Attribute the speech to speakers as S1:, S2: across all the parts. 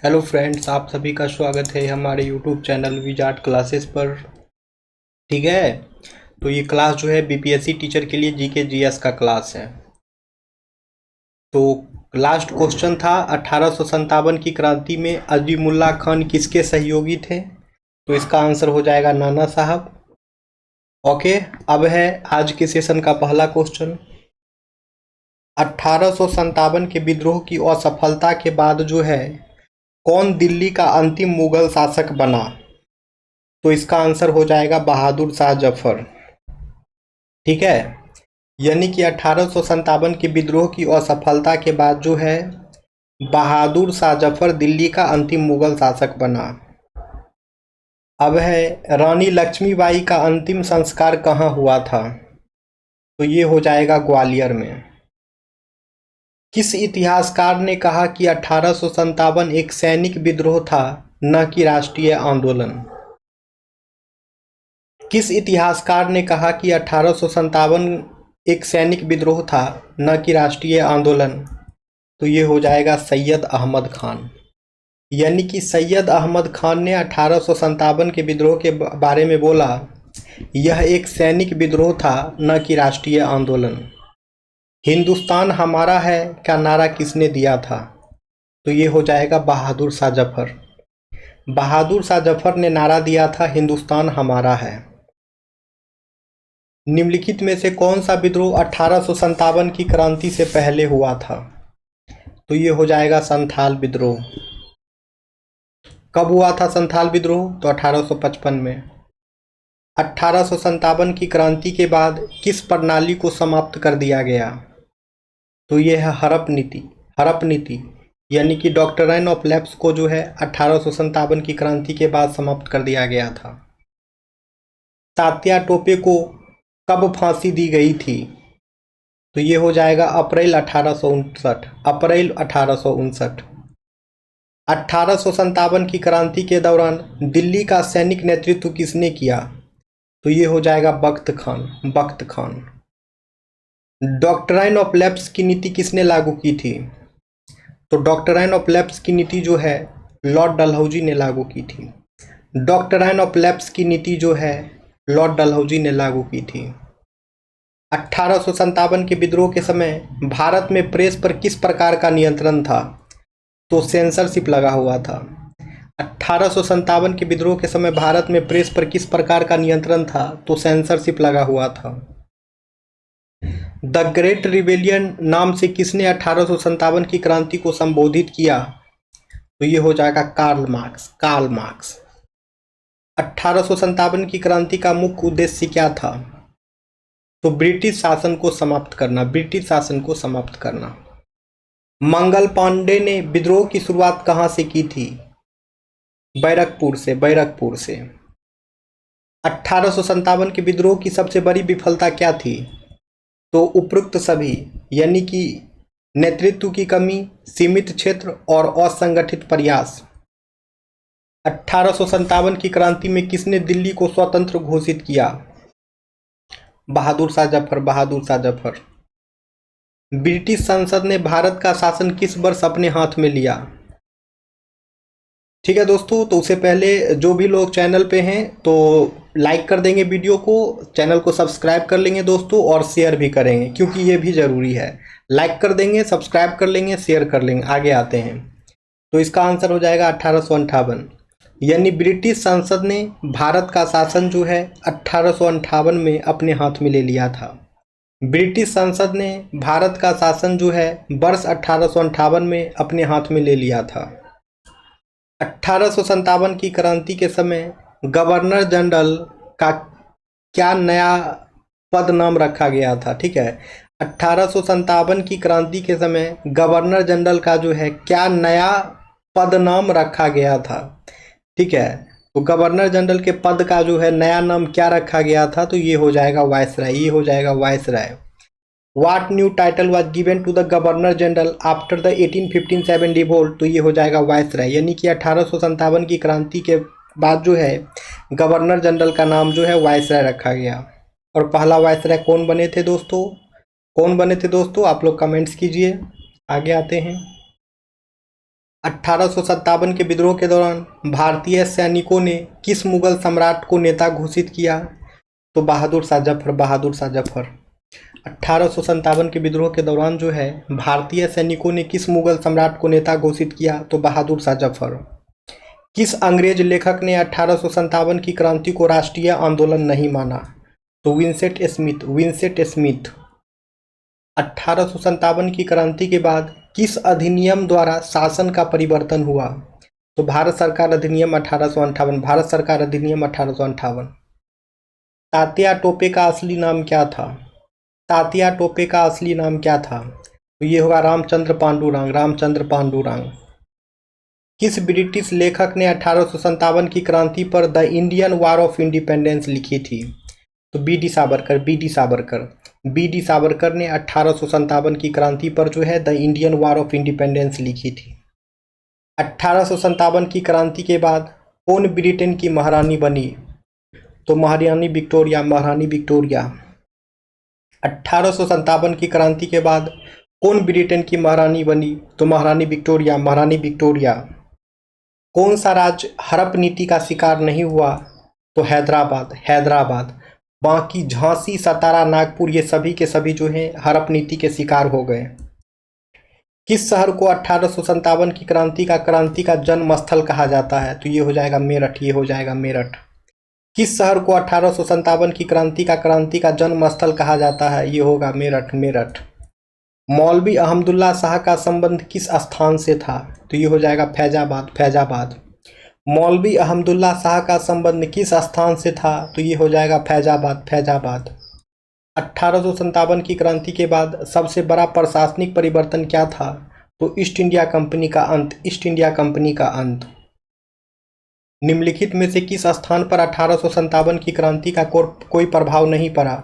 S1: Hello friends, आप सभी का स्वागत है हमारे यूट्यूब चैनल विजार्ट क्लासेस पर। ठीक है, तो ये क्लास जो है बीपीएससी टीचर के लिए जीके जीएस का क्लास है। तो लास्ट क्वेश्चन था 1857 की क्रांति में अजीमुल्ला खान किसके सहयोगी थे? तो इसका आंसर हो जाएगा नाना साहब। ओके, अब है आज के सेशन का पहला क्वेश्चन। 1857 के विद्रोह की असफलता के बाद जो है कौन दिल्ली का अंतिम मुगल शासक बना? तो इसका आंसर हो जाएगा बहादुर शाह जफर। ठीक है, यानी कि 1857 के विद्रोह की असफलता के बाद जो है बहादुर शाह जफर दिल्ली का अंतिम मुगल शासक बना। अब है रानी लक्ष्मीबाई का अंतिम संस्कार कहाँ हुआ था? तो ये हो जाएगा ग्वालियर में। किस इतिहासकार ने कहा कि 1857 एक सैनिक विद्रोह था, न कि राष्ट्रीय आंदोलन? किस इतिहासकार ने कहा कि 1857 एक सैनिक विद्रोह था, न कि राष्ट्रीय आंदोलन? तो ये हो जाएगा सैयद अहमद खान। यानी कि सैयद अहमद खान ने 1857 के विद्रोह के बारे में बोला यह एक सैनिक विद्रोह था, न कि राष्ट्रीय आंदोलन। हिंदुस्तान हमारा है का नारा किसने दिया था? तो ये हो जाएगा बहादुर शाह जफर। बहादुर शाह जफर ने नारा दिया था हिंदुस्तान हमारा है। निम्नलिखित में से कौन सा विद्रोह 1857 की क्रांति से पहले हुआ था? तो ये हो जाएगा संथाल विद्रोह। कब हुआ था संथाल विद्रोह? तो 1855 में। 1857 की क्रांति के बाद किस प्रणाली को समाप्त कर दिया गया? तो ये है हड़प नीति। हड़प नीति यानी कि डॉक्ट्राइन ऑफ लैप्स को जो है 1857 की क्रांति के बाद समाप्त कर दिया गया था। तात्या टोपे को कब फांसी दी गई थी? तो ये हो जाएगा अप्रैल 1859। अप्रैल 1859। 1857 की क्रांति के दौरान दिल्ली का सैनिक नेतृत्व किसने किया? तो ये हो जाएगा बख्त खान। बख्त खान। डॉक्ट्राइन ऑफ लैप्स की नीति किसने लागू की थी? तो डॉक्ट्राइन ऑफ लैप्स की नीति जो है लॉर्ड डलहौजी ने लागू की थी। डॉक्ट्राइन ऑफ लैप्स की नीति जो है लॉर्ड डलहौजी ने लागू की थी। 1857 के विद्रोह के समय भारत में प्रेस पर किस प्रकार का नियंत्रण था? तो सेंसरशिप लगा हुआ था। 1857 के विद्रोह के समय भारत में प्रेस पर किस प्रकार का नियंत्रण था? तो सेंसरशिप लगा हुआ था। द ग्रेट रिबेलियन नाम से किसने 1857 की क्रांति को संबोधित किया? तो ये हो जाएगा कार्ल मार्क्स। Karl Marx. 1857 की क्रांति का मुख्य उद्देश्य क्या था? तो ब्रिटिश शासन को समाप्त करना। ब्रिटिश शासन को समाप्त करना। मंगल पांडे ने विद्रोह की शुरुआत कहां से की थी? बैरकपुर से। बैरकपुर से। 1857 के विद्रोह की सबसे बड़ी विफलता क्या थी? तो उपरोक्त सभी, यानी कि नेतृत्व की कमी, सीमित क्षेत्र और असंगठित प्रयास। 1857 की क्रांति में किसने दिल्ली को स्वतंत्र घोषित किया? बहादुर शाह जफर। बहादुर शाह जफर। ब्रिटिश संसद ने भारत का शासन किस वर्ष अपने हाथ में लिया? ठीक है दोस्तों, तो उससे पहले जो भी लोग चैनल पे हैं तो लाइक कर देंगे वीडियो को, चैनल को सब्सक्राइब कर लेंगे दोस्तों, और शेयर भी करेंगे क्योंकि ये भी ज़रूरी है। लाइक कर देंगे, सब्सक्राइब कर लेंगे, शेयर कर लेंगे। आगे आते हैं, तो इसका आंसर हो जाएगा 1858। यानी ब्रिटिश संसद ने भारत का शासन जो है 1858 में अपने हाथ में ले लिया था। ब्रिटिश संसद ने भारत का शासन जो है वर्ष 1858 में अपने हाथ में ले लिया था। 1857 की क्रांति के समय गवर्नर जनरल का क्या नया पद नाम रखा गया था? ठीक है, 1857 की क्रांति के समय गवर्नर जनरल का जो है क्या नया पद नाम रखा गया था? ठीक है, तो गवर्नर जनरल के पद का जो है नया नाम क्या रखा गया था? तो ये हो जाएगा वायसराय। ये हो जाएगा viceroy. What new title was given to the governor general after the 1857 revolt? तो ये हो जाएगा वायसराय। यानी कि 1857 की क्रांति के बाद जो है गवर्नर जनरल का नाम जो है वायसराय रखा गया। और पहला वायसराय कौन बने थे दोस्तों? कौन बने थे दोस्तों? आप लोग कमेंट्स कीजिए। आगे आते हैं। 1857 के विद्रोह के दौरान भारतीय सैनिकों ने किस मुगल सम्राट को नेता घोषित किया? तो बहादुर शाह जफर, बहादुर शाह जफर। 1857 के विद्रोह के दौरान जो है भारतीय सैनिकों ने किस मुगल सम्राट को नेता घोषित किया? तो बहादुर शाह जफर। किस अंग्रेज लेखक ने 1857 की क्रांति को राष्ट्रीय आंदोलन नहीं माना? तो विंसेंट स्मिथ, विंसेंट स्मिथ। 1857 की क्रांति के बाद किस अधिनियम द्वारा शासन का परिवर्तन हुआ? तो भारत सरकार अधिनियम 1858, भारत सरकार अधिनियम 1858। तात्या टोपे का असली नाम क्या था? तात्या टोपे का असली नाम क्या था? तो ये होगा रामचंद्र पांडुरंग, रामचंद्र पांडुरंग। किस ब्रिटिश लेखक ने 1857 की क्रांति पर the Indian war of independence लिखी थी? तो B D Savarkar, B D Savarkar. B D Savarkar ने 1857 की क्रांति पर जो है the Indian war of independence लिखी थी। 1857 की क्रांति के बाद कौन ब्रिटेन की महारानी बनी? तो महारानी विक्टोरिया, महारानी विक्टोरिया। 1857 की क्रांति के बाद कौन ब्रिटेन की महारानी बनी? तो महारानी विक्टोरिया, महारानी विक्टोरिया। कौन सा राज्य हड़प नीति का शिकार नहीं हुआ? तो हैदराबाद, हैदराबाद। बाकी झांसी, सतारा, नागपुर ये सभी के सभी जो हैं हड़प नीति के शिकार हो गए। किस शहर को 1857 की क्रांति का जन्म स्थल कहा जाता है? तो ये हो जाएगा मेरठ, ये हो जाएगा मेरठ। किस शहर को 1857 की क्रांति का जन्म स्थल कहा जाता है? ये होगा मेरठ, मेरठ। मौलवी अहमदुल्ला शाह का संबंध किस स्थान से था? तो ये हो जाएगा फैजाबाद, फैजाबाद। मौलवी अहमदुल्ला शाह का संबंध किस स्थान से था? तो ये हो जाएगा फैजाबाद, फैजाबाद। 1857 की क्रांति के बाद सबसे बड़ा प्रशासनिक परिवर्तन क्या था? तो ईस्ट इंडिया कंपनी का अंत, ईस्ट इंडिया कंपनी का अंत। निम्नलिखित में से किस स्थान पर 1857 की क्रांति का कोई प्रभाव नहीं पड़ा?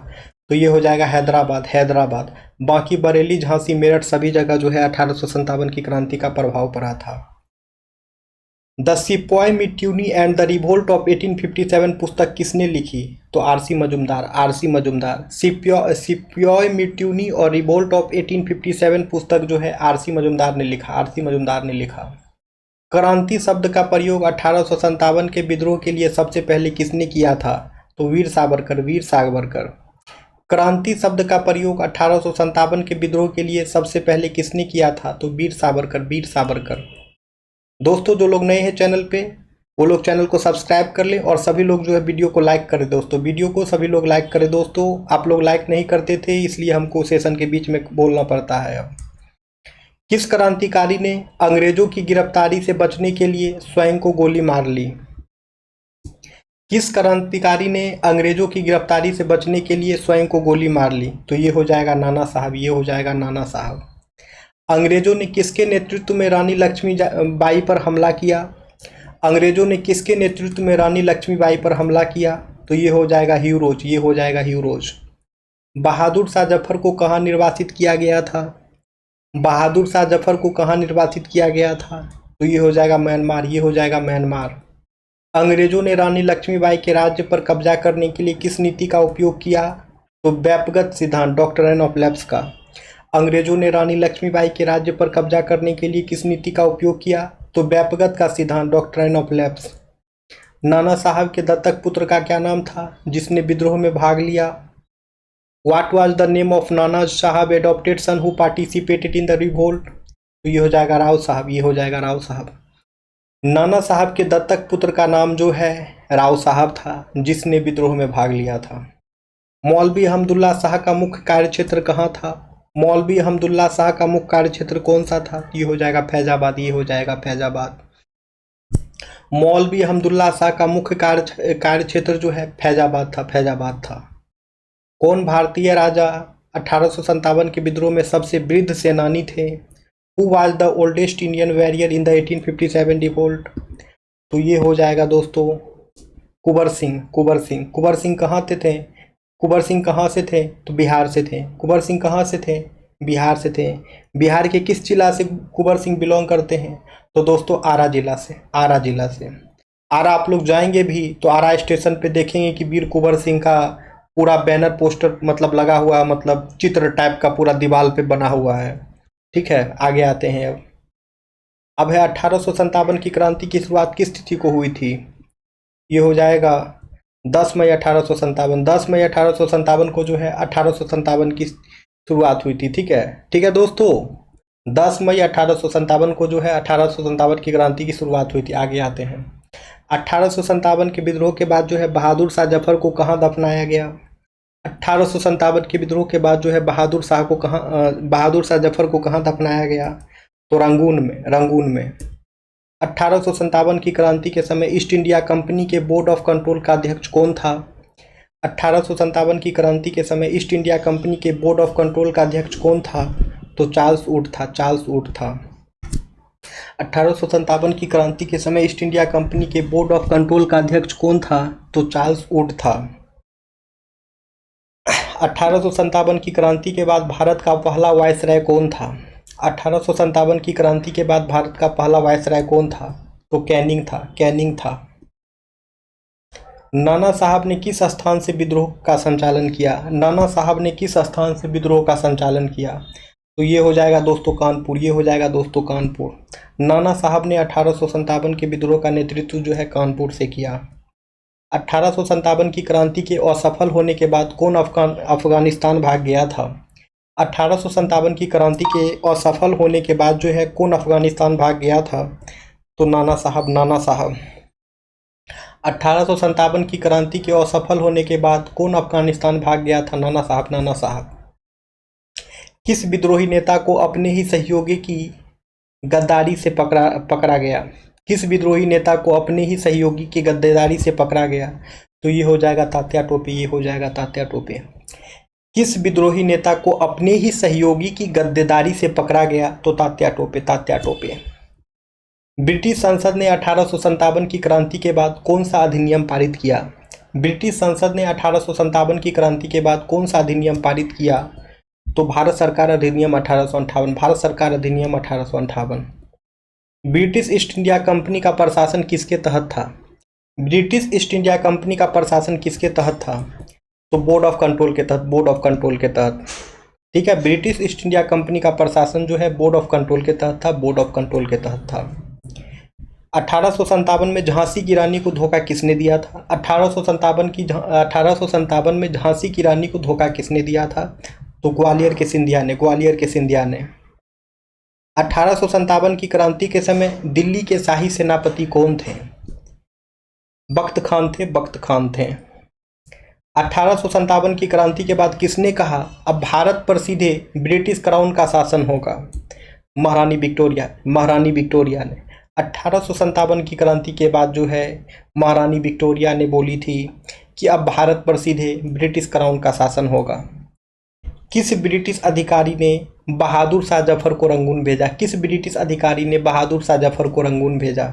S1: तो ये हो जाएगा हैदराबाद, हैदराबाद। बाकी बरेली, झांसी, मेरठ सभी जगह जो है 1857 की क्रांति का प्रभाव पड़ा था। The sepoy mutiny and the revolt of 1857 पुस्तक किसने लिखी? तो RC Majumdar, RC Majumdar. Sepoy mutiny और रिवोल्ट ऑफ 1857 पुस्तक जो है आरसी मजुमदार ने लिखा, आरसी मजुमदार ने लिखा। क्रांति शब्द का प्रयोग 1857 के विद्रोह के लिए सबसे पहले किसने किया था? तो वीर सावरकर, वीर सावरकर। क्रांति शब्द का प्रयोग 1857 के विद्रोह के लिए सबसे पहले किसने किया था? तो वीर सावरकर, वीर सावरकर। दोस्तों जो लोग नए हैं चैनल पे वो लोग चैनल को सब्सक्राइब कर ले और सभी लोग जो है वीडियो को लाइक करें। दोस्तों वीडियो को सभी लोग लाइक करें। दोस्तों आप लोग लाइक नहीं करते थे इसलिए हमको सेशन के बीच में बोलना पड़ता है। अब किस क्रांतिकारी ने अंग्रेजों की गिरफ्तारी से बचने के लिए स्वयं को गोली मार ली? किस क्रांतिकारी ने अंग्रेजों की गिरफ्तारी से बचने के लिए स्वयं को गोली मार ली? तो ये हो जाएगा नाना साहब, ये हो जाएगा नाना साहब। अंग्रेजों ने किसके नेतृत्व में रानी लक्ष्मीबाई पर हमला किया? अंग्रेजों ने किसके नेतृत्व में रानी लक्ष्मीबाई पर हमला किया? तो ये हो जाएगा ह्यूरोज, ये हो जाएगा ह्यूरोज। बहादुर शाह जफर को कहाँ निर्वासित किया गया था? बहादुर शाह जफर को कहाँ निर्वासित किया गया था? तो ये हो जाएगा म्यांमार, ये हो जाएगा म्यांमार। अंग्रेजों ने रानी लक्ष्मीबाई के राज्य पर कब्जा करने के लिए किस नीति का उपयोग किया? तो व्यापगत सिद्धांत, डॉक्ट्रिन ऑफ लैप्स का। अंग्रेजों ने रानी लक्ष्मीबाई के राज्य पर कब्जा करने के लिए किस नीति का उपयोग किया? तो व्यापगत का सिद्धांत, डॉक्ट्रिन ऑफ लैप्स। नाना साहब के दत्तक पुत्र का क्या नाम था जिसने विद्रोह में भाग लिया? What was the name of Nana Sahab adopted son who participated in the revolt? तो ये हो जाएगा राव साहब, ये हो जाएगा राव साहब। नाना साहब के दत्तक पुत्र का नाम जो है राव साहब था जिसने विद्रोह में भाग लिया था। मौलवी अहमदुल्ला शाह का मुख्य कार्यक्षेत्र कहाँ था? मौलवी अहमदुल्ला शाह का मुख्य कार्यक्षेत्र कौन सा था? ये हो जाएगा फैजाबाद, ये हो जाएगा फैजाबाद। मौलवी अहमदुल्ला शाह का मुख्य कार्यक्षेत्र जो है फैजाबाद था, फैजाबाद था। कौन भारतीय राजा 1857 के विद्रोह में सबसे वृद्ध सेनानी थे? Who was the oldest Indian warrior in the 1857 revolt? तो ये हो जाएगा दोस्तों कुंवर सिंह, कुंवर सिंह। कुंवर सिंह कहाँ से थे? कुंवर सिंह कहाँ से थे? तो बिहार से थे। कुंवर सिंह कहाँ से थे? बिहार से थे। बिहार के किस जिला से कुंवर सिंह बिलोंग करते हैं? तो दोस्तों आरा जिला से, आरा जिला से। आरा आप लोग जाएंगे भी तो आरा स्टेशन पे देखेंगे कि वीर कुंवर सिंह का पूरा बैनर पोस्टर मतलब लगा हुआ, मतलब चित्र टाइप का पूरा दीवार पे बना हुआ है। ठीक है, आगे आते हैं। अब अब है 1857 की क्रांति की शुरुआत किस तिथि को हुई थी? ये हो जाएगा 10 मई 1857। 10 मई 1857 को जो है 1857 की शुरुआत हुई थी। ठीक है दोस्तों, 10 मई 1857 को जो है 1857 की क्रांति की शुरुआत हुई थी। आगे आते हैं। 1857 के विद्रोह के बाद जो है बहादुर शाह जफर को कहाँ दफनाया गया? 1857 के विद्रोह के बाद जो है बहादुर शाह जफर को कहाँ दफनाया गया? तो रंगून में। 1857 की क्रांति के समय ईस्ट इंडिया कंपनी के बोर्ड ऑफ कंट्रोल का अध्यक्ष कौन था? 1857 की क्रांति के समय ईस्ट इंडिया कंपनी के बोर्ड ऑफ कंट्रोल का अध्यक्ष कौन था? तो चार्ल्स वुड था। 1857 की क्रांति के समय ईस्ट इंडिया कंपनी के बोर्ड ऑफ कंट्रोल का अध्यक्ष कौन था? तो चार्ल्स वुड था। 1857 की क्रांति के बाद भारत का पहला वायसराय कौन था? 1857 की क्रांति के बाद भारत का पहला वायसराय कौन था? तो कैनिंग था। नाना साहब ने किस स्थान से विद्रोह का संचालन किया? नाना साहब ने किस स्थान से विद्रोह का संचालन किया? तो ये हो जाएगा दोस्तों कानपुर। नाना साहब ने 1857 के विद्रोह का नेतृत्व जो है कानपुर से किया। 1857 की क्रांति के असफल होने के बाद कौन अफगानिस्तान भाग गया था? 1857 की क्रांति के असफल होने के बाद जो है कौन अफगानिस्तान भाग गया था? तो नाना साहब। 1857 की क्रांति के असफल होने के बाद कौन अफगानिस्तान भाग गया था? नाना साहब। किस विद्रोही नेता को अपने ही सहयोगी की गद्दारी से पकड़ा गया? किस विद्रोही नेता को अपने ही सहयोगी की गद्दारी से पकड़ा गया? तो ये हो जाएगा तात्या टोपे। किस विद्रोही नेता को अपने ही सहयोगी की गद्दारी से पकड़ा गया? तो तात्या टोपे। ब्रिटिश संसद ने 1857 की क्रांति के बाद कौन सा अधिनियम पारित किया? ब्रिटिश संसद ने 1857 की क्रांति के बाद कौन सा अधिनियम पारित किया? तो भारत सरकार अधिनियम 1858। ब्रिटिश ईस्ट इंडिया कंपनी का प्रशासन किसके तहत था? ब्रिटिश ईस्ट इंडिया कंपनी का प्रशासन किसके तहत था? तो बोर्ड ऑफ कंट्रोल के तहत। ठीक है, ब्रिटिश ईस्ट इंडिया कंपनी का प्रशासन जो है बोर्ड ऑफ कंट्रोल के तहत था। 1857 में झांसी की रानी को धोखा किसने दिया था? 1857 में झांसी की रानी को धोखा किसने दिया था? तो ग्वालियर के सिंधिया ने। 1857 की क्रांति के समय दिल्ली के शाही सेनापति कौन थे? बख्त खान थे। 1857 की क्रांति के बाद किसने कहा अब भारत पर सीधे ब्रिटिश क्राउन का शासन होगा? महारानी विक्टोरिया ने। 1857 की क्रांति के बाद जो है महारानी विक्टोरिया ने बोली थी कि अब भारत पर सीधे ब्रिटिश क्राउन का शासन होगा। किस ब्रिटिश अधिकारी ने बहादुर शाह जफर को रंगून भेजा?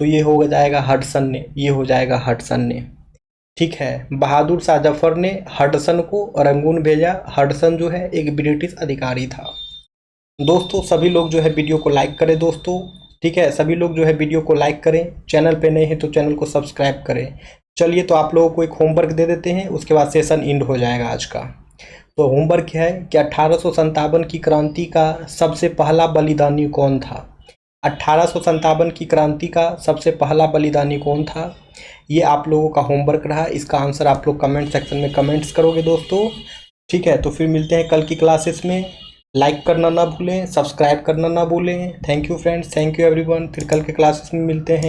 S1: तो ये हो जाएगा हडसन ने। ठीक है, बहादुर शाह जफर ने हडसन को रंगून भेजा। हडसन जो है एक ब्रिटिश अधिकारी था। दोस्तों सभी लोग जो है वीडियो को लाइक करें दोस्तों। ठीक है, सभी लोग जो है वीडियो को लाइक करें। चैनल पे नए हैं तो चैनल को सब्सक्राइब करें। चलिए तो आप लोगों को एक होमवर्क दे देते हैं, उसके बाद सेशन एंड हो जाएगा आज का। तो होमवर्क है कि 1857 की क्रांति का सबसे पहला बलिदानी कौन था? 1857 की क्रांति का सबसे पहला बलिदानी कौन था? ये आप लोगों का होमवर्क रहा। इसका आंसर आप लोग कमेंट सेक्शन में कमेंट्स करोगे दोस्तों। ठीक है, तो फिर मिलते हैं कल की क्लासेस में। लाइक करना ना भूलें, सब्सक्राइब करना ना भूलें। Thank you friends, thank you everyone. फिर कल के क्लासेस में मिलते हैं।